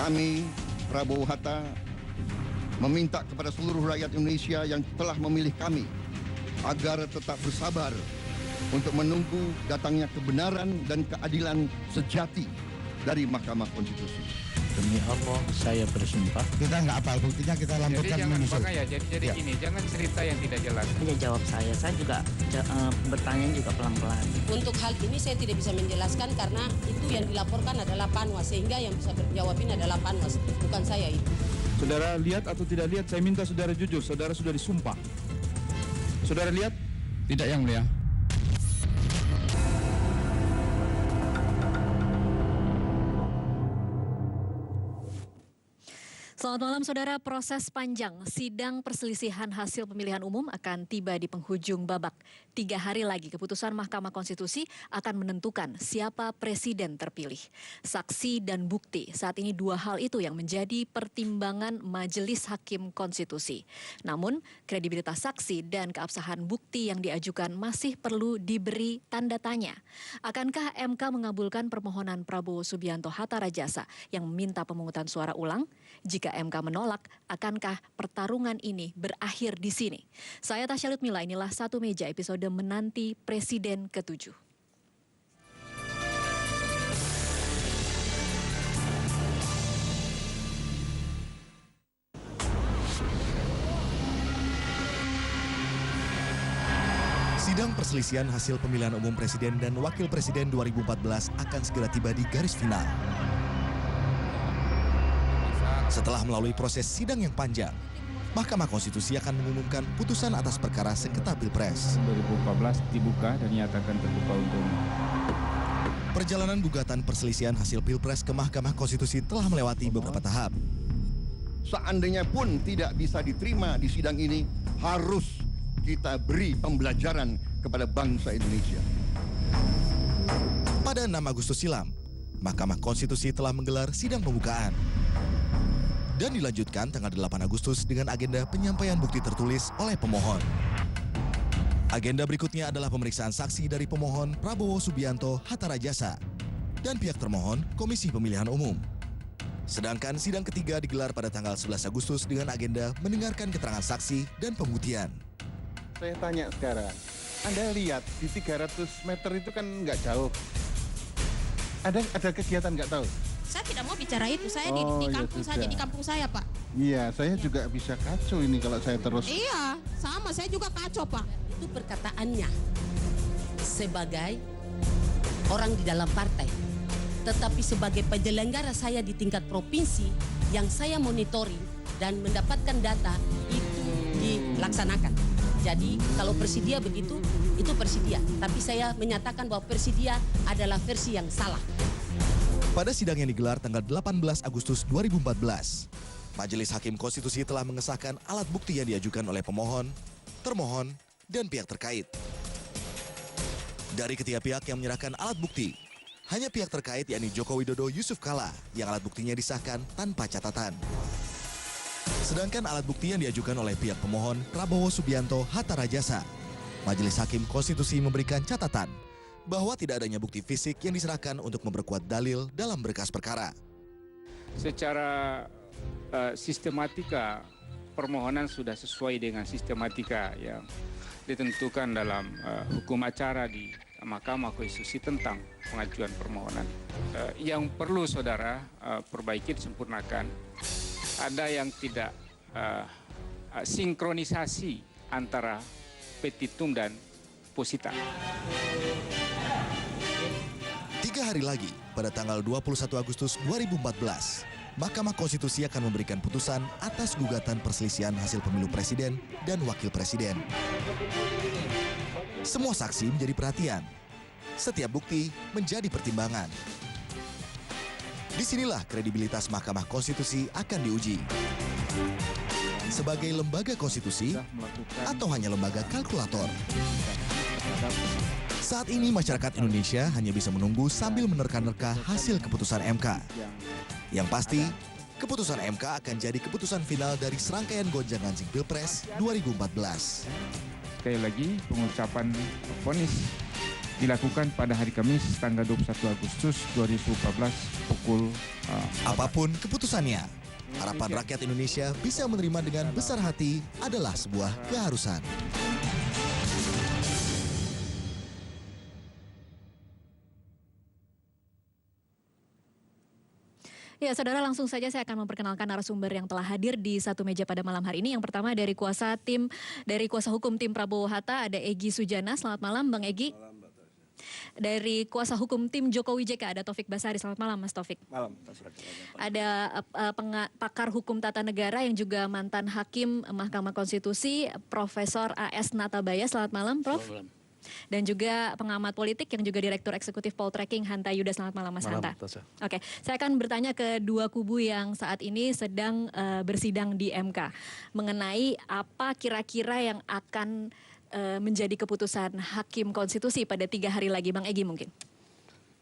Kami, Prabowo Hatta, meminta kepada seluruh rakyat Indonesia yang telah memilih kami agar tetap bersabar untuk menunggu datangnya kebenaran dan keadilan sejati dari Mahkamah Konstitusi. Demi Allah, saya bersumpah. Kita nggak apa, buktinya kita lampirkan. Jadi jangan menyusul. makanya, jadi Ya. gini, jangan cerita yang tidak jelas. Dia jawab saya juga bertanya juga pelan-pelan. Untuk hal ini saya tidak bisa menjelaskan karena itu yang dilaporkan adalah Panwas, sehingga yang bisa berjawab ini adalah Panwas, bukan saya itu. Saudara lihat atau tidak lihat, saya minta saudara jujur, saudara sudah disumpah. Saudara lihat? Tidak, Yang Mulia. Selamat malam saudara, proses panjang sidang perselisihan hasil pemilihan umum akan tiba di penghujung babak. 3 hari lagi keputusan Mahkamah Konstitusi akan menentukan siapa presiden terpilih. Saksi dan bukti, saat ini 2 hal itu yang menjadi pertimbangan Majelis Hakim Konstitusi. Namun, kredibilitas saksi dan keabsahan bukti yang diajukan masih perlu diberi tanda tanya. Akankah MK mengabulkan permohonan Prabowo Subianto Hatta Rajasa yang meminta pemungutan suara ulang? Jika MK menolak, akankah pertarungan ini berakhir di sini? Saya Tasya Lutmila, inilah Satu Meja episode menanti Presiden ke-7. Sidang perselisihan hasil pemilihan umum Presiden dan Wakil Presiden 2014 akan segera tiba di garis final. Setelah melalui proses sidang yang panjang, Mahkamah Konstitusi akan mengumumkan putusan atas perkara sengketa Pilpres. 2014 dibuka dan nyatakan terbuka untuk Perjalanan gugatan perselisihan hasil Pilpres ke Mahkamah Konstitusi telah melewati beberapa tahap. Seandainya pun tidak bisa diterima di sidang ini, harus kita beri pembelajaran kepada bangsa Indonesia. Pada 6 Agustus silam, Mahkamah Konstitusi telah menggelar sidang pembukaan. Dan dilanjutkan tanggal 8 Agustus dengan agenda penyampaian bukti tertulis oleh pemohon. Agenda berikutnya adalah pemeriksaan saksi dari pemohon Prabowo Subianto Hatta Rajasa dan pihak termohon Komisi Pemilihan Umum. Sedangkan sidang ketiga digelar pada tanggal 11 Agustus dengan agenda mendengarkan keterangan saksi dan pembuktian. Saya tanya sekarang, Anda lihat di 300 meter itu kan nggak jauh. Ada kegiatan nggak tahu? Saya tidak mau bicara itu, saya di ya kampung saja, sudah. di kampung saya Pak. Iya, saya juga bisa kacau ini kalau saya terus. Iya, sama, saya juga kacau Pak. Itu perkataannya sebagai orang di dalam partai. Tetapi sebagai penyelenggara saya di tingkat provinsi yang saya monitoring dan mendapatkan data itu dilaksanakan. Jadi kalau Persidia begitu, itu Persidia. Tapi saya menyatakan bahwa Persidia adalah versi yang salah. Pada sidang yang digelar tanggal 18 Agustus 2014, Majelis Hakim Konstitusi telah mengesahkan alat bukti yang diajukan oleh pemohon, termohon, dan pihak terkait. Dari ketiga pihak yang menyerahkan alat bukti, hanya pihak terkait yakni Joko Widodo Yusuf Kala yang alat buktinya disahkan tanpa catatan. Sedangkan alat bukti yang diajukan oleh pihak pemohon Prabowo Subianto Hatta Rajasa, Majelis Hakim Konstitusi memberikan catatan bahwa tidak adanya bukti fisik yang diserahkan untuk memperkuat dalil dalam berkas perkara. secara sistematika permohonan sudah sesuai dengan sistematika yang ditentukan dalam hukum acara di Mahkamah Konstitusi tentang pengajuan permohonan. Yang perlu saudara perbaiki, disempurnakan. Ada yang tidak sinkronisasi antara petitum dan posita. 3 hari lagi, pada tanggal 21 Agustus 2014, Mahkamah Konstitusi akan memberikan putusan atas gugatan perselisihan hasil pemilu presiden dan wakil presiden. Semua saksi menjadi perhatian. Setiap bukti menjadi pertimbangan. Disinilah kredibilitas Mahkamah Konstitusi akan diuji. Sebagai lembaga konstitusi atau hanya lembaga kalkulator. Saat ini masyarakat Indonesia hanya bisa menunggu sambil menerka-nerka hasil keputusan MK. Yang pasti, keputusan MK akan jadi keputusan final dari serangkaian gonjang-ganjing Pilpres 2014. Sekali lagi pengucapan vonis dilakukan pada hari Kamis tanggal 21 Agustus 2014 pukul Apapun keputusannya, harapan rakyat Indonesia bisa menerima dengan besar hati adalah sebuah keharusan. Ya, saudara, langsung saja saya akan memperkenalkan narasumber yang telah hadir di satu meja pada malam hari ini. Yang pertama dari kuasa hukum tim Prabowo Hatta, ada Egy Sujana. Selamat malam, Bang Egy. Dari kuasa hukum tim Jokowi JK, ada Taufik Basari. Selamat malam, Mas Taufik. Malam. Ada pakar hukum tata negara yang juga mantan hakim Mahkamah Konstitusi, Profesor A.S. Natabaya. Selamat malam, Prof. Malam. Dan juga pengamat politik yang juga Direktur Eksekutif Poltreking, Hanta Yuda. Selamat malam, Mas Hanta. Oke, saya akan bertanya ke dua kubu yang saat ini sedang bersidang di MK mengenai apa kira-kira yang akan menjadi keputusan Hakim Konstitusi pada 3 hari lagi. Bang Egy mungkin.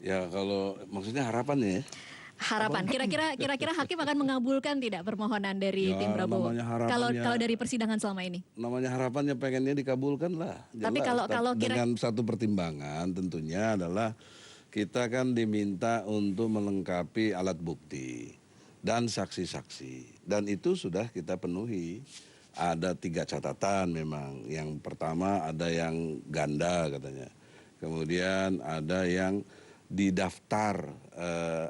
Ya kalau maksudnya harapannya ya. Harapan, kira-kira hakim akan mengabulkan tidak permohonan dari tim Prabowo? Kalau dari persidangan selama ini? Namanya harapannya pengennya dikabulkan lah. Tapi kalau dengan satu pertimbangan tentunya adalah kita kan diminta untuk melengkapi alat bukti dan saksi-saksi, dan itu sudah kita penuhi. Ada 3 catatan memang. Yang pertama ada yang ganda katanya, kemudian ada yang di daftar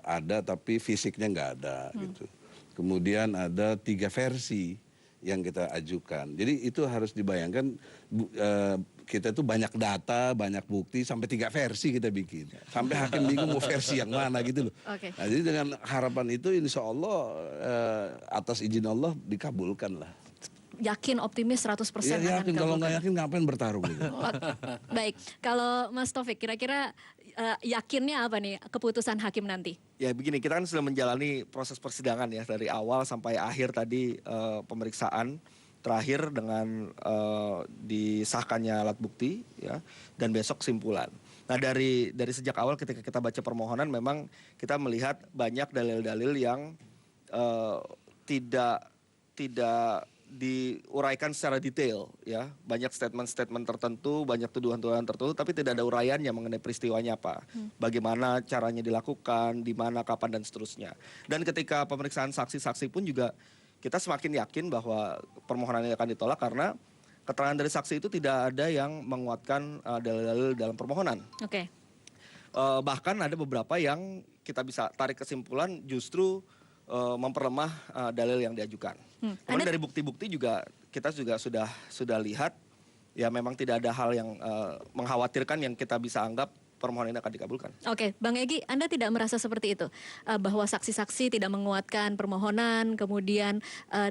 ada tapi fisiknya nggak ada gitu. Kemudian ada 3 versi yang kita ajukan. Jadi itu harus dibayangkan kita itu banyak data, banyak bukti, sampai 3 versi kita bikin. Sampai hakim bingung mau versi yang mana gitu loh. Okay. Nah, jadi dengan harapan itu insya Allah atas izin Allah dikabulkan lah. Yakin, optimis 100% ya, akan kalau nggak yakin ngapain bertarung gitu. Baik, kalau Mas Taufik kira-kira yakinnya apa nih keputusan hakim nanti? Ya begini, kita kan sudah menjalani proses persidangan ya dari awal sampai akhir tadi, pemeriksaan terakhir dengan disahkannya alat bukti ya, dan besok kesimpulan. Nah dari sejak awal ketika kita baca permohonan memang kita melihat banyak dalil-dalil yang tidak diuraikan secara detail ya, banyak statement-statement tertentu, banyak tuduhan-tuduhan tertentu, tapi tidak ada uraiannya mengenai peristiwanya apa, bagaimana caranya dilakukan, di mana, kapan, dan seterusnya. Dan ketika pemeriksaan saksi-saksi pun juga kita semakin yakin bahwa permohonannya akan ditolak karena keterangan dari saksi itu tidak ada yang menguatkan dalil-dalil dalam permohonan. Oke. Bahkan ada beberapa yang kita bisa tarik kesimpulan justru memperlemah dalil yang diajukan. Kemudian dari bukti-bukti juga kita juga sudah lihat ya memang tidak ada hal yang mengkhawatirkan yang kita bisa anggap permohonan ini akan dikabulkan. Oke, Bang Egy, Anda tidak merasa seperti itu? Bahwa saksi-saksi tidak menguatkan permohonan, kemudian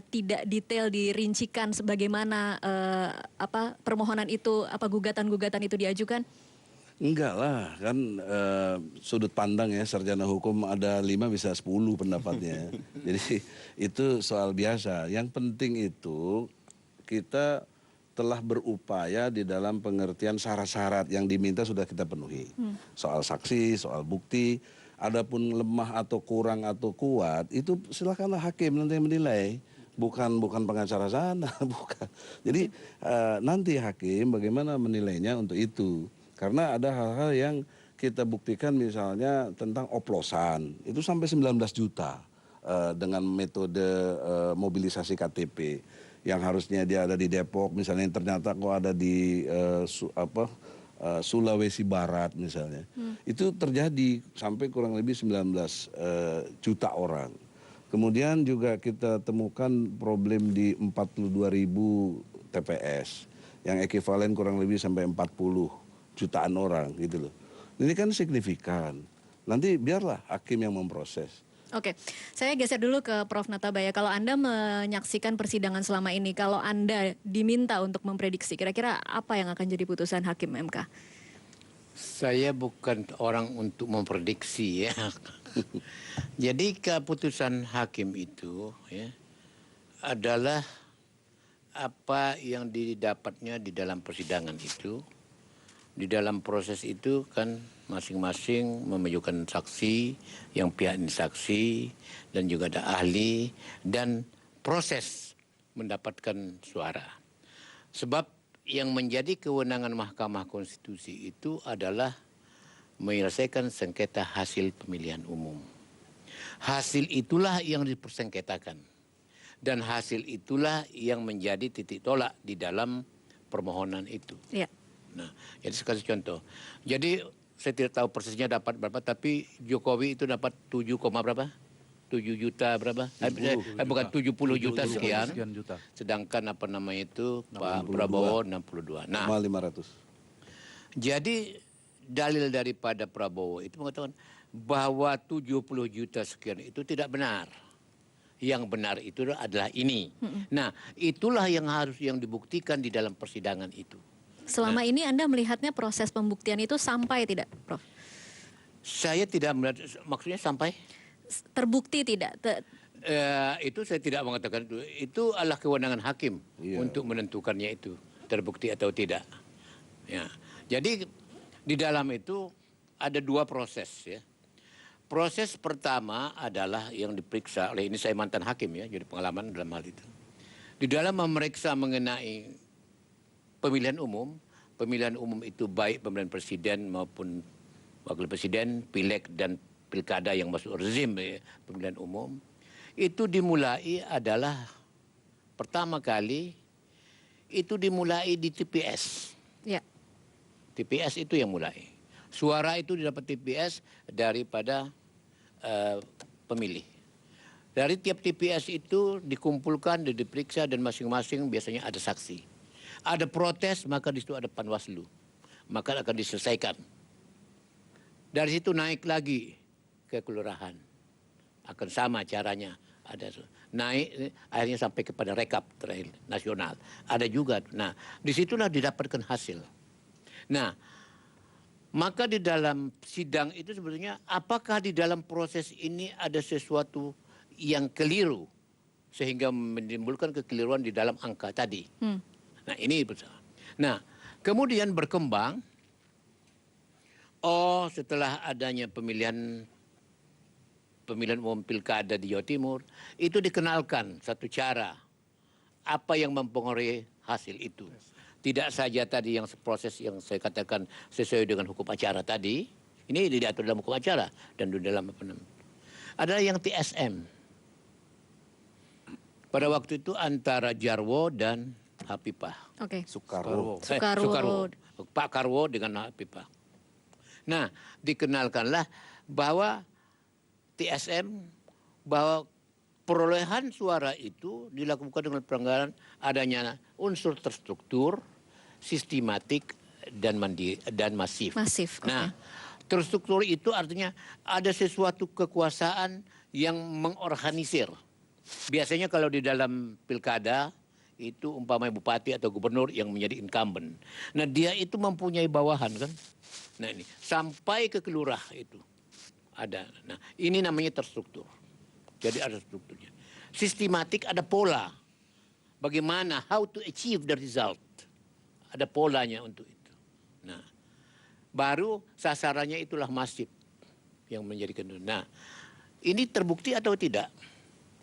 tidak detail dirincikan sebagaimana permohonan itu, gugatan-gugatan itu diajukan? Enggak lah, kan sudut pandang ya, sarjana hukum ada 5 bisa 10 pendapatnya. Jadi itu soal biasa. Yang penting itu kita telah berupaya di dalam pengertian syarat-syarat yang diminta sudah kita penuhi. Soal saksi, soal bukti, adapun lemah atau kurang atau kuat, itu silakanlah hakim nanti yang menilai. Bukan pengacara sana, bukan. Jadi nanti hakim bagaimana menilainya untuk itu. Karena ada hal-hal yang kita buktikan misalnya tentang oplosan, itu sampai 19 juta dengan metode mobilisasi KTP. Yang harusnya dia ada di Depok misalnya, ternyata kok ada di Sulawesi Barat misalnya. Itu terjadi sampai kurang lebih 19 juta orang. Kemudian juga kita temukan problem di 42.000 TPS yang ekivalen kurang lebih sampai 40 jutaan orang gitu loh. Ini kan signifikan. Nanti biarlah hakim yang memproses. Oke, saya geser dulu ke Prof. Natabaya. Kalau Anda menyaksikan persidangan selama ini, kalau Anda diminta untuk memprediksi, kira-kira apa yang akan jadi putusan hakim MK? Saya bukan orang untuk memprediksi ya. Jadi keputusan hakim itu ya adalah apa yang didapatnya di dalam persidangan itu. Di dalam proses itu kan masing-masing memajukan saksi, yang pihak ini saksi, dan juga ada ahli, dan proses mendapatkan suara. Sebab yang menjadi kewenangan Mahkamah Konstitusi itu adalah menyelesaikan sengketa hasil pemilihan umum. Hasil itulah yang dipersengketakan. Dan hasil itulah yang menjadi titik tolak di dalam permohonan itu. Ya. Nah, jadi sekali contoh. Jadi saya tidak tahu persisnya dapat berapa, tapi Jokowi itu dapat 7, berapa? 7 juta berapa? Bukan 70 juta sekian. Sedangkan apa namanya itu Pak Prabowo 62. Nah, 500. jadi dalil daripada Prabowo itu mengatakan bahwa 70 juta sekian itu tidak benar. Yang benar itu adalah ini. Nah, itulah yang harus dibuktikan di dalam persidangan itu. Selama ini Anda melihatnya proses pembuktian itu sampai tidak, Prof? Saya tidak melihat, maksudnya sampai? Terbukti tidak? Itu saya tidak mengatakan itu. Itu adalah kewenangan hakim untuk menentukannya itu. Terbukti atau tidak. Ya. Jadi di dalam itu ada 2 proses ya. Proses pertama adalah yang diperiksa oleh, ini saya mantan hakim ya, jadi pengalaman dalam hal itu. Di dalam memeriksa mengenai pemilihan umum itu baik pemilihan presiden maupun wakil presiden, pileg dan pilkada yang masuk rezim ya, pemilihan umum, itu dimulai adalah pertama kali itu dimulai di TPS. Ya. TPS itu yang mulai. Suara itu didapat TPS daripada pemilih. Dari tiap TPS itu dikumpulkan, diperiksa dan masing-masing biasanya ada saksi. Ada protes, maka di situ ada Panwaslu. Maka akan diselesaikan. Dari situ naik lagi ke kelurahan. Akan sama caranya. Ada naik, akhirnya sampai kepada rekap terakhir nasional. Ada juga. Nah, disitulah didapatkan hasil. Nah, maka di dalam sidang itu sebetulnya apakah di dalam proses ini ada sesuatu yang keliru sehingga menimbulkan kekeliruan di dalam angka tadi. Nah, ini bersama. Nah, kemudian berkembang, setelah adanya pemilihan umum pilkada di Jawa Timur, itu dikenalkan satu cara apa yang mempengaruhi hasil itu. Tidak saja tadi yang proses yang saya katakan sesuai dengan hukum acara tadi, ini diatur dalam hukum acara dan di dalam apa namanya. Ada yang TSM. Pada waktu itu antara Jarwo dan Hapipah. Oke. Soekarwo. Soekarwo. Pak Karwo dengan Hapipah. Nah, dikenalkanlah bahwa TSM, bahwa perolehan suara itu dilakukan dengan pelanggaran adanya unsur terstruktur, sistematik, dan masif. Masif. Nah, terstruktur itu artinya ada sesuatu kekuasaan yang mengorganisir. Biasanya kalau di dalam pilkada itu umpamanya bupati atau gubernur yang menjadi incumbent. Nah, dia itu mempunyai bawahan kan. Nah, ini sampai ke kelurah itu ada. Nah, ini namanya terstruktur. Jadi ada strukturnya. Sistematik ada pola. Bagaimana, how to achieve the result. Ada polanya untuk itu. Nah, baru sasarannya itulah masif yang menjadikan. Nah, ini terbukti atau tidak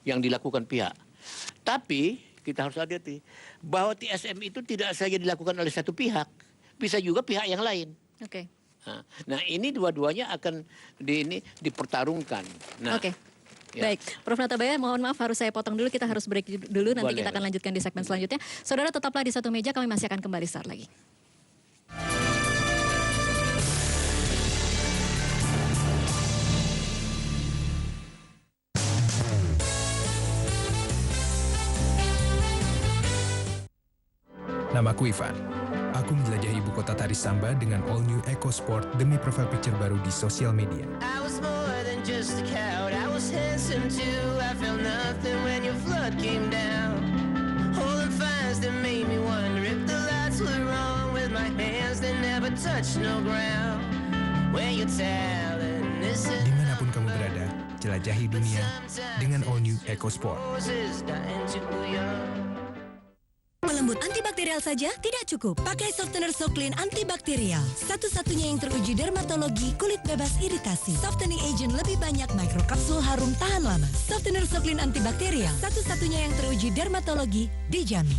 yang dilakukan pihak. Tapi kita harus hati-hati bahwa TSM itu tidak saja dilakukan oleh satu pihak, bisa juga pihak yang lain. Oke. Nah, ini dua-duanya akan dipertarungkan. Nah, Oke. Ya. Baik, Prof. Natabaya, mohon maaf harus saya potong dulu, kita harus break dulu, nanti Boleh. kita akan lanjutkan di segmen selanjutnya. Saudara tetaplah di satu meja, kami masih akan kembali saat lagi. Namaku Ivan. Aku menjelajahi ibu kota Tari Samba dengan all new EcoSport demi profile picture baru di sosial media. I was more than just a coward, I was handsome too. I felt nothing when your flood came down. Holding fires that made me wonder if the lights were wrong. With my hands that never touched no ground. Where your talent is Dimanapun kamu berada, jelajahi dunia dengan all new EcoSport. Pelembut antibakterial saja tidak cukup. Pakai softener So-Clean antibakterial. Satu-satunya yang teruji dermatologi, kulit bebas iritasi. Softening agent lebih banyak, mikrokapsul harum tahan lama. Softener So-Clean antibakterial. Satu-satunya yang teruji dermatologi, dijamin.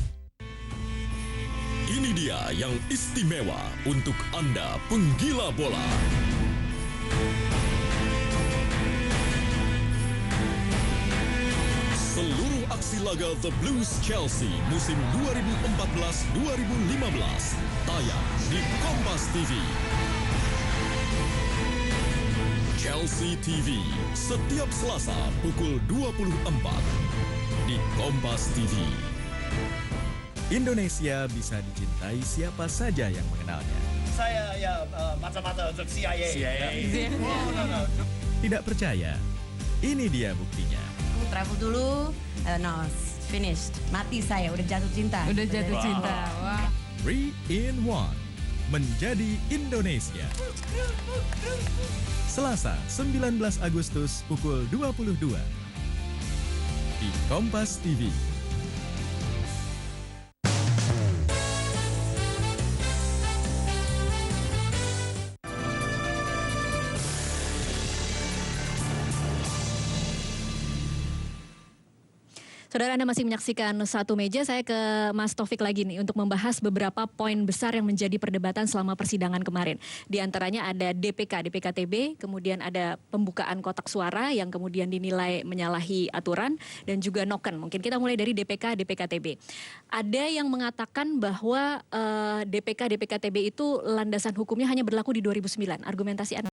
Ini dia yang istimewa untuk Anda penggila bola. Aksi laga The Blues Chelsea musim 2014-2015 tayang di Kompas TV. Chelsea TV setiap Selasa pukul 24 di Kompas TV. Indonesia bisa dicintai siapa saja yang mengenalnya. Saya mata-mata untuk CIA. Tidak percaya? Ini dia buktinya. Aku travel dulu, finished. Mati saya, udah jatuh cinta. Udah jatuh cinta. Wah. 3 in 1. Menjadi Indonesia. Selasa 19 Agustus pukul 22 di Kompas TV. Saudara, Anda masih menyaksikan Satu Meja. Saya ke Mas Taufik lagi nih untuk membahas beberapa poin besar yang menjadi perdebatan selama persidangan kemarin. Di antaranya ada DPKTB, kemudian ada pembukaan kotak suara yang kemudian dinilai menyalahi aturan, dan juga noken. Mungkin kita mulai dari DPKTB. Ada yang mengatakan bahwa DPKTB itu landasan hukumnya hanya berlaku di 2009. Argumentasi Anda?